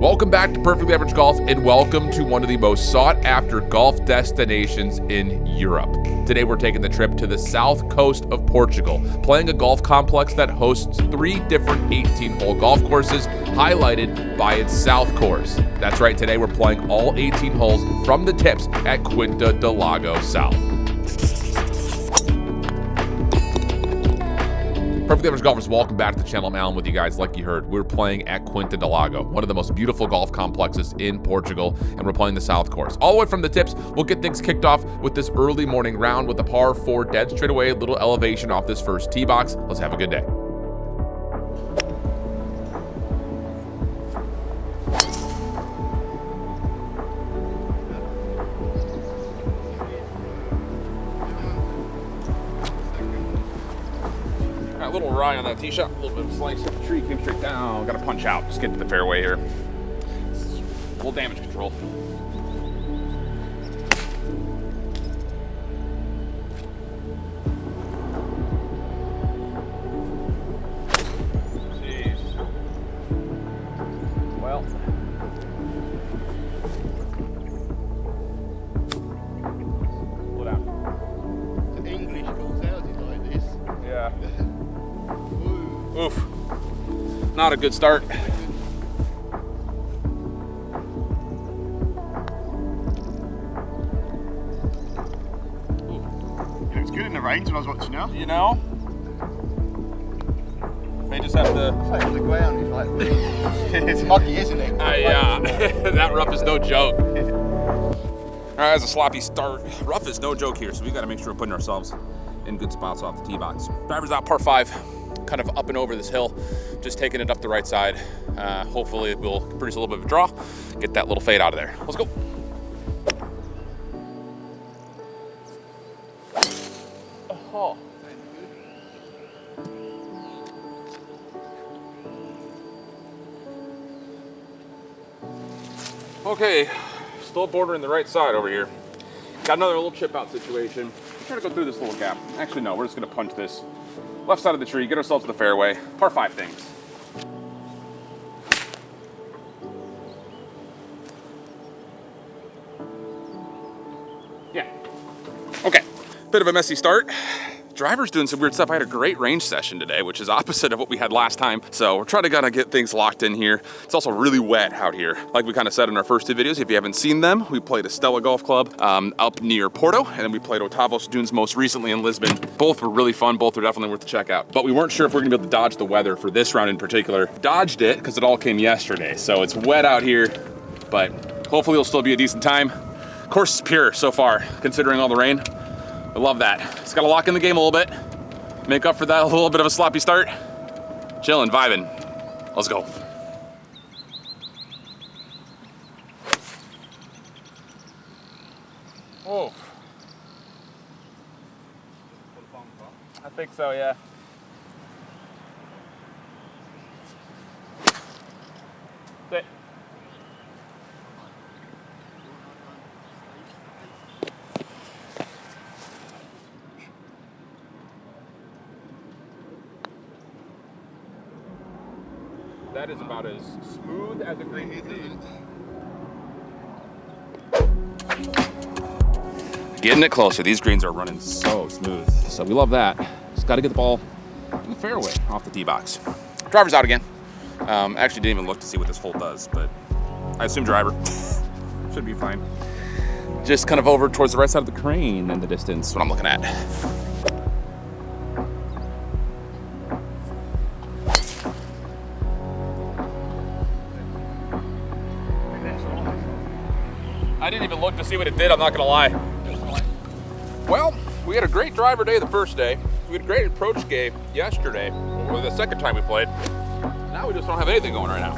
Welcome back to Perfectly Average Golf, and welcome to one of the most sought-after golf destinations in Europe. Today we're taking the trip to the south coast of Portugal, playing a golf complex that hosts 3 different 18-hole golf courses, highlighted by its south course. That's right, today we're playing all 18 holes from the tips at Quinta Do Lago South. Perfectly Average Golfers, welcome back to the channel. I'm Alan with you guys. Like you heard, we're playing at Quinta Do Lago, one of the most beautiful golf complexes in Portugal, and we're playing the south course. All the way from the tips, we'll get things kicked off with this early morning round with a par 4 dead straight away, a little elevation off this first tee box. Let's have a good day. A little rye on that tee shot, a little bit of a slice of the tree, came straight down. Got to punch out, just get to the fairway here. A little damage control. Jeez. Well. Slow down. It's an English calls houses like this. Yeah. Oof. Not a good start. It looks good in the range when I was watching now. You know? May just have to. It's like the ground is like it's muggy, isn't it? Yeah, that rough is no joke. All right, that's a sloppy start. Rough is no joke here, so we got to make sure we're putting ourselves in good spots off the tee box. Driver's out, par 5. Kind of up and over this hill, just taking it up the right side. Hopefully it will produce a little bit of a draw, get that little fade out of there. Let's go. Oh. Okay, still bordering the right side over here. Got another little chip out situation. Try to go through this little gap. Actually, no, we're just gonna punch this left side of the tree, get ourselves to the fairway. Par 5 things. Yeah. Okay. Bit of a messy start. Driver's doing some weird stuff. I had a great range session today, which is opposite of what we had last time. So we're trying to kind of get things locked in here. It's also really wet out here. Like we kind of said in our first 2 videos, if you haven't seen them, we played Estella Golf Club up near Porto, and then we played Otavos Dunes most recently in Lisbon. Both were really fun. Both were definitely worth the check out. But we weren't sure if we're gonna be able to dodge the weather for this round in particular. Dodged it because it all came yesterday. So it's wet out here, but hopefully it'll still be a decent time. Course is pure so far, considering all the rain. I love that. Just gotta lock in the game a little bit. Make up for that a little bit of a sloppy start. Chilling, vibing. Let's go. Oh. I think so, yeah. Sit. That is about as smooth as a green can be. Getting it closer. These greens are running so smooth. So we love that. Just got to get the ball in the fairway off the tee box. Driver's out again. Actually didn't even look to see what this hole does, but I assume driver. Should be fine. Just kind of over towards the right side of the crane in the distance, what I'm looking at. I didn't even look to see what it did, I'm not gonna lie. Well, we had a great driver day the first day. We had a great approach game yesterday, or the second time we played. Now we just don't have anything going right now.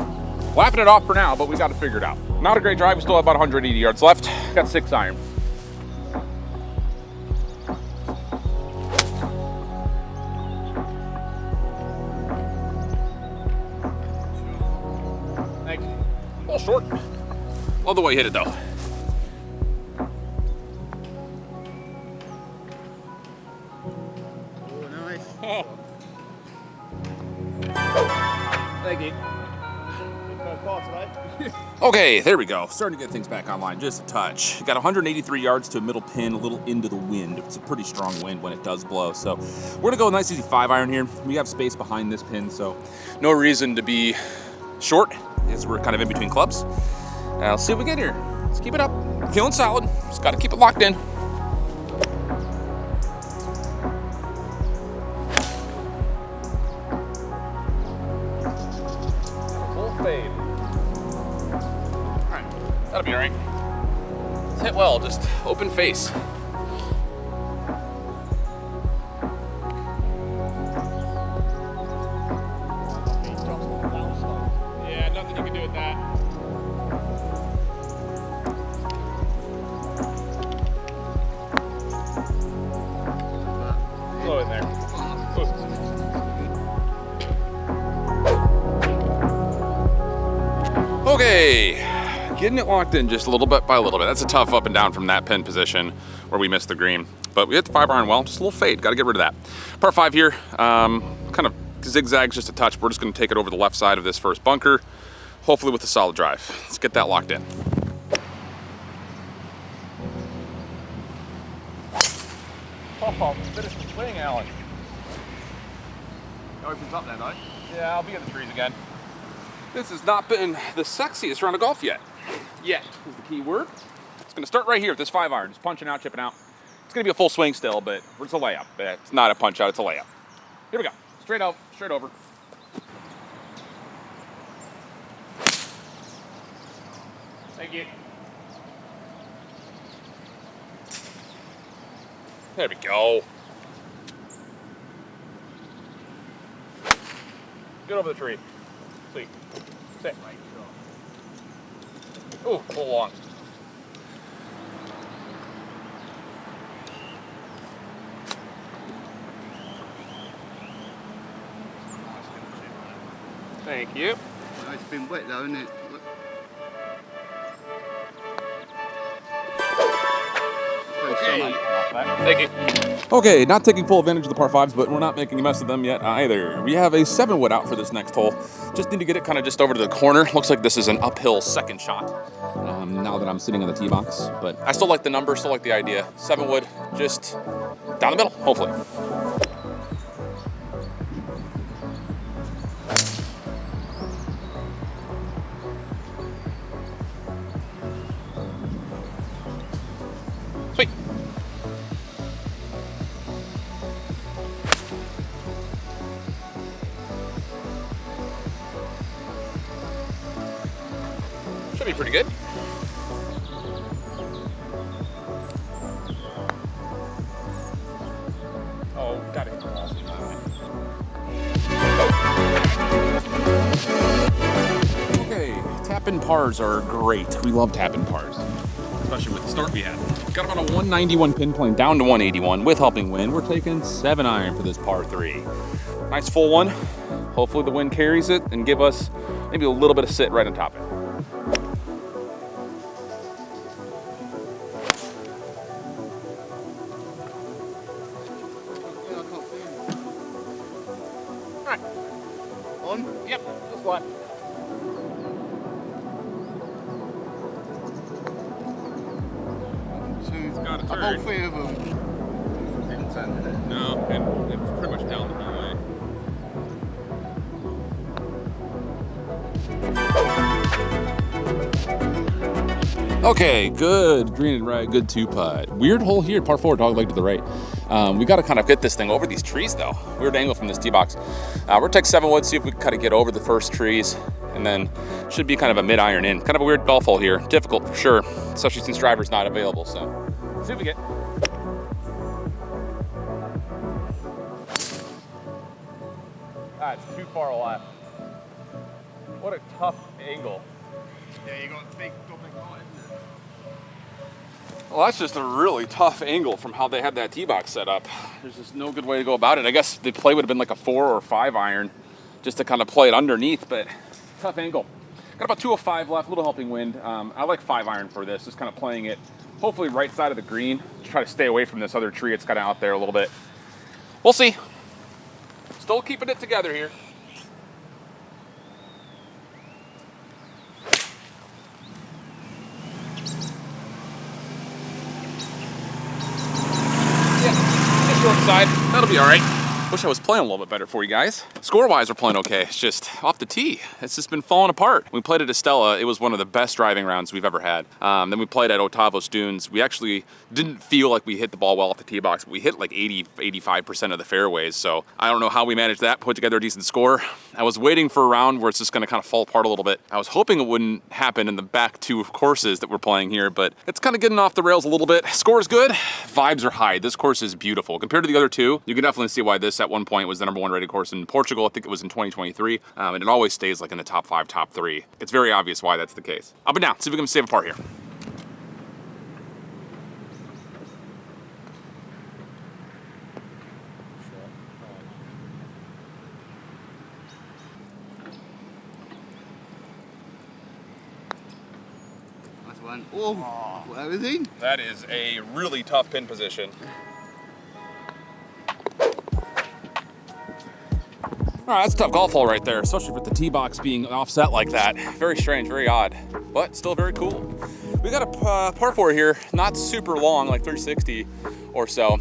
Laughing it off for now, but we got to figure it out. Not a great drive, we still have about 180 yards left. Got 6 iron. Thanks. A little short. Love the way you hit it though. Oh. Thank you. First part today. Okay, there we go. Starting to get things back online just a touch. Got 183 yards to a middle pin, a little into the wind. It's a pretty strong wind when it does blow. So we're gonna go a nice easy 5-iron here. We have space behind this pin, so no reason to be short as we're kind of in between clubs. Let's see what we get here. Let's keep it up. Feeling solid. Just gotta keep it locked in. Full fade. That'll be all right. Let's hit well, just open face. Yeah, nothing you can do with that. Slow in there. Okay. Getting it locked in just a little bit by a little bit. That's a tough up and down from that pin position where we missed the green. But we hit the 5-iron well, just a little fade. Got to get rid of that. Par 5 here, kind of zigzags just a touch. We're just going to take it over the left side of this first bunker, hopefully with a solid drive. Let's get that locked in. Oh, finish the swing, Alan. Opens up there, though. Yeah, I'll be in the trees again. This has not been the sexiest round of golf yet. Yet is the key word. It's gonna start right here with this 5-iron, just punching out, chipping out. It's gonna be a full swing still, but it's a layup. It's not a punch out, it's a layup. Here we go, straight out, straight over. Thank you. There we go. Get over the tree. Sweet. Sit. Ooh, a little long. Thank you. Well, it's been wet though, isn't it? Okay. Thank you. Okay, not taking full advantage of the par 5s, but we're not making a mess of them yet either. We have a 7-wood out for this next hole. Just need to get it kind of just over to the corner. Looks like this is an uphill second shot now that I'm sitting on the tee box. But I still like the number, still like the idea. 7-wood, just down the middle, hopefully. Sweet. Should be pretty good. Oh, got it. Okay, tap-in pars are great. We love tap-in pars, especially with the start we had. Got about a 191 pin plane down to 181 with helping wind. We're taking 7-iron for this par 3. Nice full one. Hopefully the wind carries it and give us maybe a little bit of sit right on top of it. On? Yep, just left. Two. Got a I've turn. all 3 of them. Didn't turn, did it? No, and it was pretty much down the whole way. Okay, good green and right, good 2-putt. Weird hole here, par 4, dog leg to the right. We got to kind of get this thing over these trees though. Weird angle from this tee box. We're gonna take 7-wood, see if we can kind of get over the first trees, and then should be kind of a mid-iron in. Kind of a weird golf hole here, difficult for sure, especially since driver's not available. So, see what we get. That's too far left. What a tough angle. Yeah, you got big dropping right, isn't it? Well, that's just a really tough angle from how they had that tee box set up. There's just no good way to go about it. I guess the play would have been like a 4 or 5-iron just to kind of play it underneath, but tough angle. Got about 205 left, little helping wind. I like 5-iron for this, just kind of playing it hopefully right side of the green. Try to stay away from this other tree. It's kind of out there a little bit. We'll see. Still keeping it together here. side. That'll be all right. Wish I was playing a little bit better for you guys. Score-wise, we're playing okay. It's just off the tee. It's just been falling apart. We played at Estella. It was one of the best driving rounds we've ever had. Then we played at Otavos Dunes. We actually didn't feel like we hit the ball well off the tee box, but we hit like 85% of the fairways. So I don't know how we managed that, put together a decent score. I was waiting for a round where it's just gonna kind of fall apart a little bit. I was hoping it wouldn't happen in the back two courses that we're playing here, but it's kind of getting off the rails a little bit. Score's good, vibes are high. This course is beautiful. Compared to the other two, you can definitely see why this at one point was the #1 rated course in Portugal. I think it was in 2023, and it always stays like in the top 5, top 3. It's very obvious why that's the case. Up and down, see if we can save a par here. Nice one. Oh, where is he? That is a really tough pin position. All right, that's a tough golf hole right there, especially with the tee box being offset like that. Very strange, very odd, but still very cool. We got a par 4 here, not super long, like 360 or so.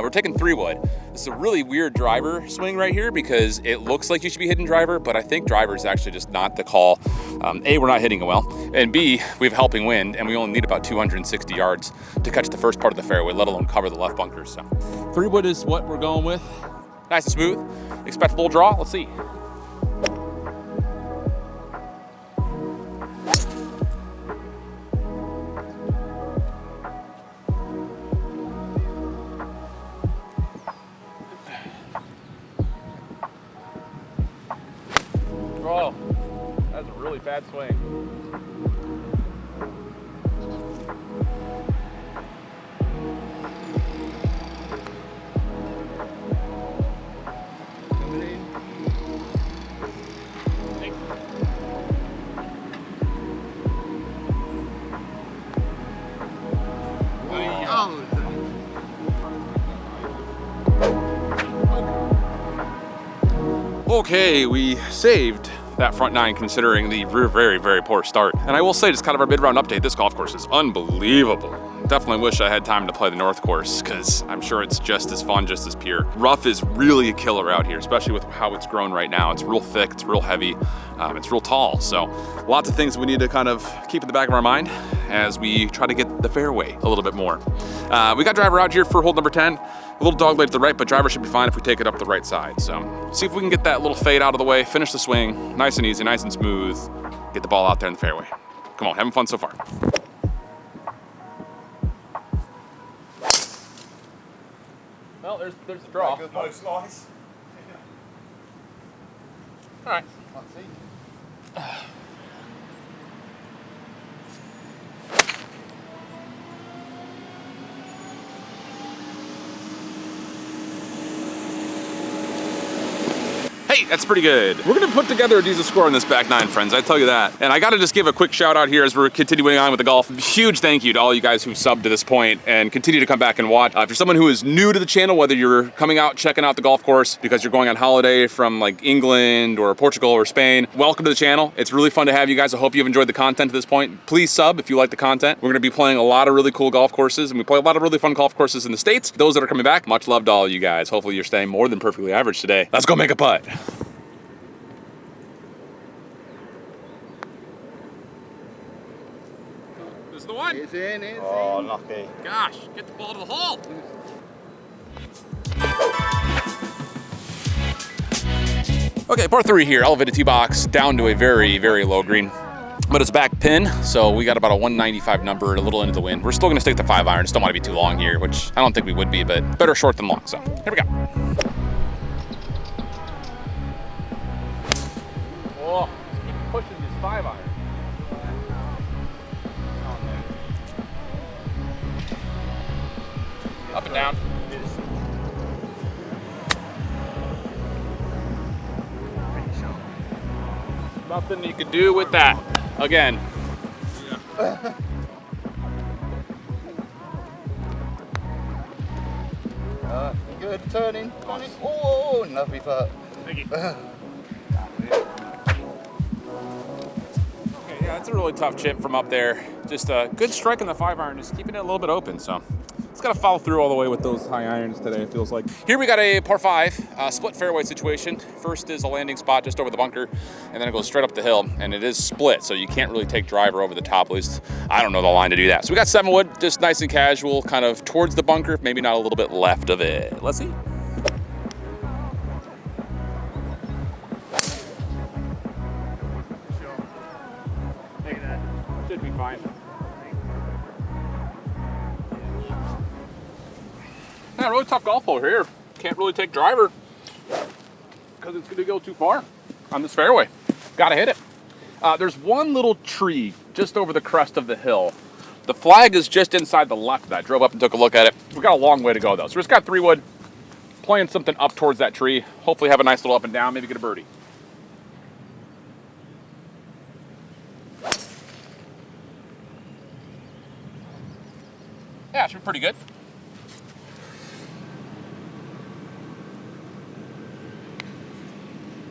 We're taking 3-wood. This is a really weird driver swing right here because it looks like you should be hitting driver, but I think driver is actually just not the call. A, we're not hitting it well, and B, we have helping wind, and we only need about 260 yards to catch the first part of the fairway, let alone cover the left bunkers. So 3-wood is what we're going with. Nice and smooth. Expect a little draw. Let's see. Oh, that's a really bad swing. Okay, we saved that front 9 considering the very, very poor start. And I will say, just kind of our mid-round update, this golf course is unbelievable. Definitely wish I had time to play the North course because I'm sure it's just as fun, just as pure. Rough is really a killer out here, especially with how it's grown right now. It's real thick, it's real heavy, it's real tall. So lots of things we need to kind of keep in the back of our mind as we try to get the fairway a little bit more. We got driver out here for hole number 10. A little dog leg to the right, but driver should be fine if we take it up the right side. So see if we can get that little fade out of the way, finish the swing, nice and easy, nice and smooth, get the ball out there in the fairway. Come on, having fun so far. Well, there's the draw. No slice. All right. Let's see. Hey, that's pretty good. We're gonna put together a decent score on this back 9, friends, I tell you that. And I gotta just give a quick shout out here as we're continuing on with the golf. Huge thank you to all you guys who subbed to this point and continue to come back and watch. If you're someone who is new to the channel, whether you're coming out, checking out the golf course because you're going on holiday from like England or Portugal or Spain, welcome to the channel. It's really fun to have you guys. I hope you've enjoyed the content to this point. Please sub if you like the content. We're gonna be playing a lot of really cool golf courses, and we play a lot of really fun golf courses in the States. Those that are coming back, much love to all you guys. Hopefully you're staying more than perfectly average today. Let's go make a putt. The one. It's in, it's Oh, in. lucky. Gosh, get the ball to the hole. Okay, par 3 here, elevated tee box down to a very, very low green. But it's back pin, so we got about a 195 number, a little into the wind. We're still gonna stick to 5 iron. Just don't want to be too long here, which I don't think we would be, but better short than long. So here we go. Oh, just keep pushing this 5 iron. Up and down. Nothing you can do with that. Again. Good turning. Oh, lovely putt. Thank you. Okay, yeah, it's a really tough chip from up there. Just a good strike in the 5 iron, just keeping it a little bit open. So It's got to follow through all the way with those high irons today, it feels like. Here we got a par 5 split fairway situation. First is a landing spot just over the bunker, and then it goes straight up the hill, and it is split, so you can't really take driver over the top. At least I don't know the line to do that. So we got 7 wood, just nice and casual, kind of towards the bunker, maybe not a little bit left of it. Let's see. Should be fine. Yeah, really tough golf hole here. Can't really take driver because it's going to go too far on this fairway. Got to hit it. There's one little tree just over the crest of the hill. The flag is just inside the left of that. Drove up and took a look at it. We've got a long way to go though. So we just got 3 wood, playing something up towards that tree. Hopefully have a nice little up and down, maybe get a birdie. Yeah, it should be pretty good.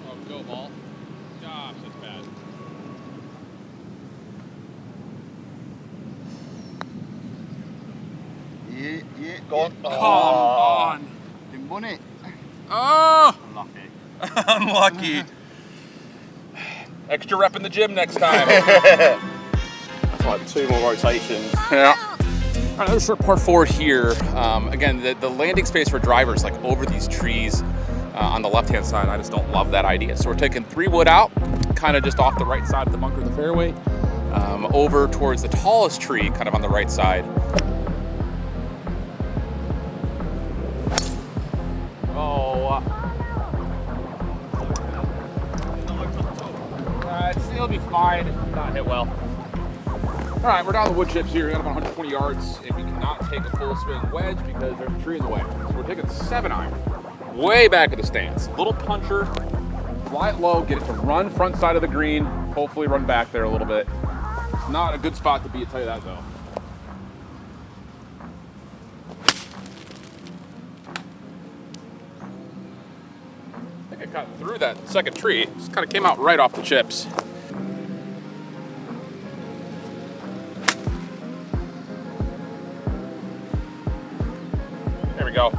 Oh, go ball. Gosh, that's bad. Yeah, go on. Come on. Didn't win it. Oh! Unlucky. Unlucky. Extra rep in the gym next time. That's like 2 more rotations. Yeah. All right, another short par 4 here. Again, the landing space for drivers, like over these trees on the left-hand side, I just don't love that idea. So we're taking 3 wood out, kind of just off the right side of the bunker of the fairway, over towards the tallest tree, kind of on the right side. Oh. It'll be fine. Not hit well. All right, we're down the wood chips here. We got about 120 yards, and we cannot take a full swing wedge because there's a tree in the way. So we're taking 7 iron, way back of the stance. Little puncher, fly it low, get it to run front side of the green, hopefully run back there a little bit. It's not a good spot to be, I'll tell you that though. I think I got through that second tree. Just kind of came out right off the chips. There we go.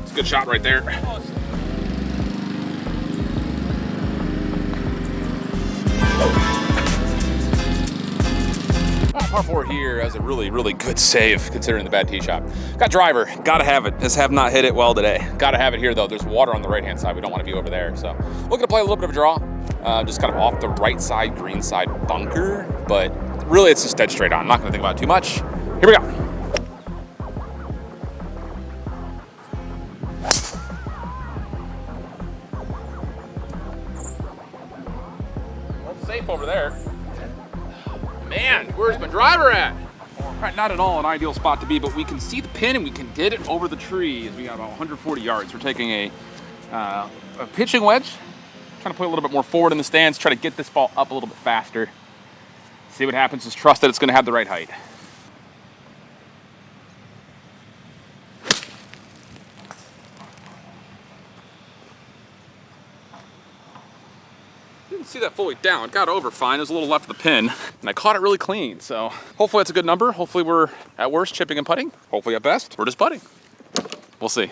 It's a good shot right there. Par 4 here has a really, really good save considering the bad tee shot. Got driver, gotta have it. Just have not hit it well today. Gotta have it here though. There's water on the right hand side. We don't want to be over there. So looking to play a little bit of a draw. Just kind of off the right side, green side bunker. But really it's just dead straight on. I'm not gonna think about it too much. Here we go. Safe over there. Man, where's my driver at? All right, not at all an ideal spot to be, but we can see the pin and we can get it over the tree as we got about 140 yards. We're taking a pitching wedge, trying to put a little bit more forward in the stands, try to get this ball up a little bit faster. See what happens, just trust that it's gonna have the right height. Didn't see that fully down. It got over fine. It was a little left of the pin, and I caught it really clean. So hopefully that's a good number. Hopefully we're at worst chipping and putting. Hopefully at best we're just putting. We'll see.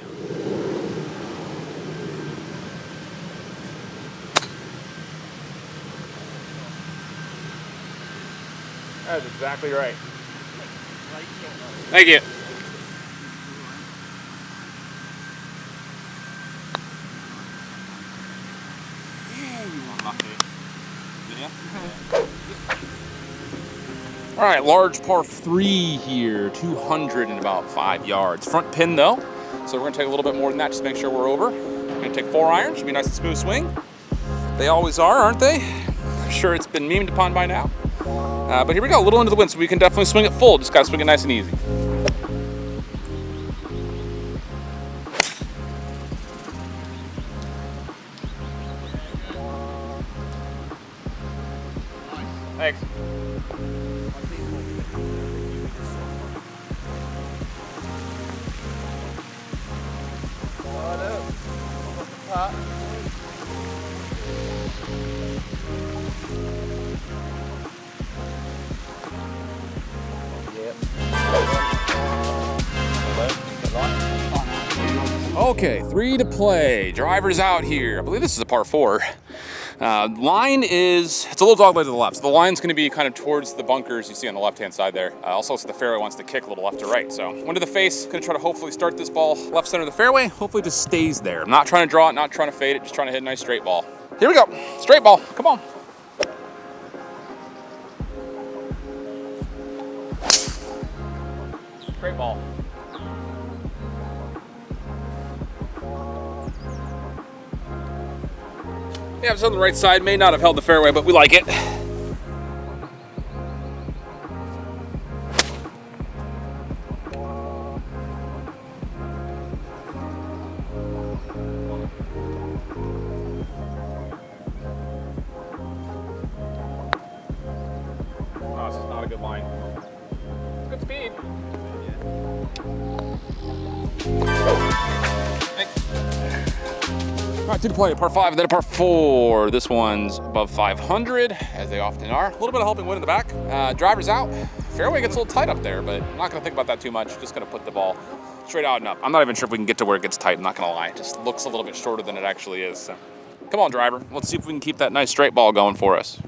That's exactly right. Thank you. All right, large par 3 here, 200 and about 5 yards. Front pin though, so we're gonna take a little bit more than that just to make sure we're over. We're gonna take 4 iron, should be a nice and smooth swing. They always are, aren't they? I'm sure it's been memed upon by now. But here we go, a little into the wind, so we can definitely swing it full. Just gotta swing it nice and easy. Thanks. Okay, 3 to play. Driver's out here. I believe this is a par 4. Line is, it's a little dogleg to the left. So the line's gonna be kind of towards the bunkers you see on the left-hand side there. Also, so the fairway wants to kick a little left to right. So wind to the face, gonna try to hopefully start this ball left center of the fairway. Hopefully it just stays there. I'm not trying to draw it, not trying to fade it, just trying to hit a nice straight ball. Here we go, straight ball, come on. Straight ball. Yeah, it's on the right side. May not have held the fairway, but we like it. Oh, this is not a good line. Good speed. All right, 2 to play, par 5 and then a par 4. This one's above 500, as they often are. A little bit of helping wind in the back. Driver's out. Fairway gets a little tight up there, but I'm not gonna think about that too much. Just gonna put the ball straight out and up. I'm not even sure if we can get to where it gets tight, I'm not gonna lie. It just looks a little bit shorter than it actually is. So. Come on, driver. Let's see if we can keep that nice straight ball going for us.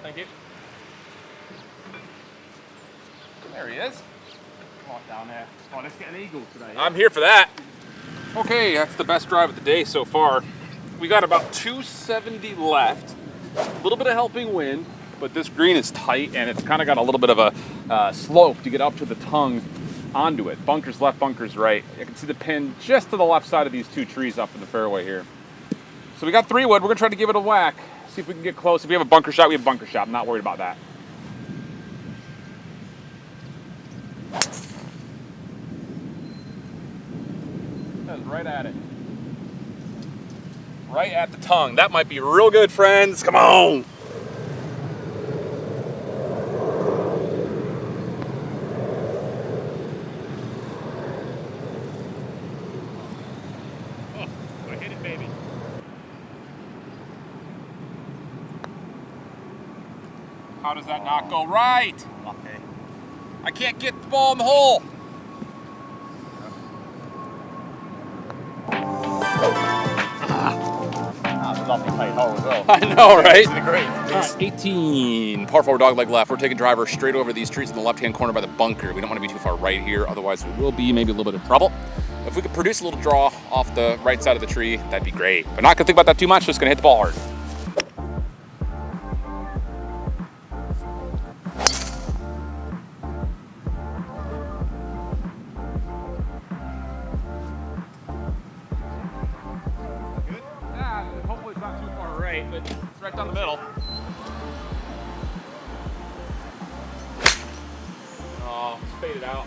Thank you. There he is. Down there. Oh, let's get an eagle today. I'm here for that. Okay, that's the best drive of the day so far. We got about 270 left. A little bit of helping wind, but this green is tight and it's kind of got a little bit of a slope to get up to the tongue onto it. Bunkers left, bunkers right. You can see the pin just to the left side of these 2 trees up in the fairway here. So we got 3 wood. We're gonna try to give it a whack. See if we can get close. If we have a bunker shot, we have a bunker shot. I'm not worried about that. That was right at it. Right at the tongue. That might be real good, friends. Come on. Oh, I hit it, baby. How does that not go right? Okay. I can't get the ball in the hole. Lovely tight hole as well. I know, right? Great. All right, 18, par 4 dogleg left. We're taking driver straight over these trees in the left-hand corner by the bunker. We don't want to be too far right here, otherwise we will be maybe a little bit in trouble. If we could produce a little draw off the right side of the tree, that'd be great. But not gonna think about that too much, just gonna hit the ball hard. But it's right down the middle. Oh, it's faded out.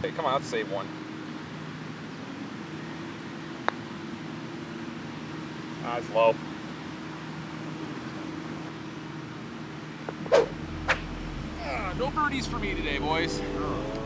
Hey, come on, let's save one. That's low. No birdies for me today, boys.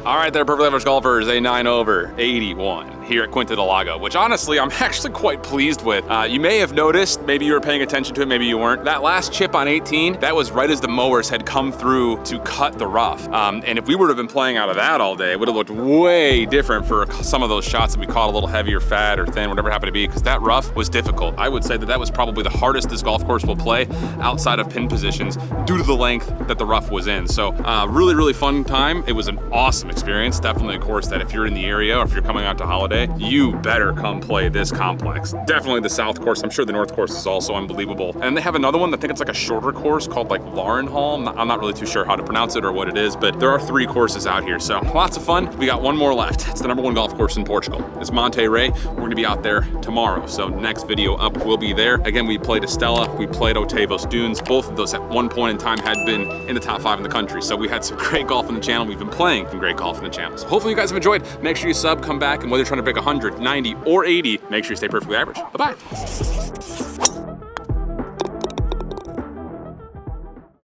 All right there, Perfectly Average Golfers, a 9 over 81 here at Quinta Do Lago, which honestly, I'm actually quite pleased with. You may have noticed, maybe you were paying attention to it, maybe you weren't. That last chip on 18, that was right as the mowers had come through to cut the rough. And if we would have been playing out of that all day, it would have looked way different for some of those shots that we caught a little heavier, fat, or thin, whatever it happened to be, because that rough was difficult. I would say that that was probably the hardest this golf course will play outside of pin positions due to the length that the rough was in. So really, really fun time. It was an awesome experience. Definitely a course that if you're in the area or if you're coming out to holiday, you better come play this complex. Definitely the south course. I'm sure the north course is also unbelievable. And they have another one, I think it's like a shorter course called like Lauren Hall. I'm not really too sure how to pronounce it or what it is, but there are 3 courses out here. So lots of fun. We got one more left. It's the #1 golf course in Portugal. It's Monte Rey. We're gonna be out there tomorrow. So next video up will be there. Again, we played Estella, we played Otavos Dunes. Both of those at one point in time had been in the top 5 in the country. So we had some great golf on the channel. We've been playing some great golf on the channel. So hopefully you guys have enjoyed. Make sure you sub, come back, and whether you're trying to break 100, 90, or 80, make sure you stay perfectly average. Bye-bye.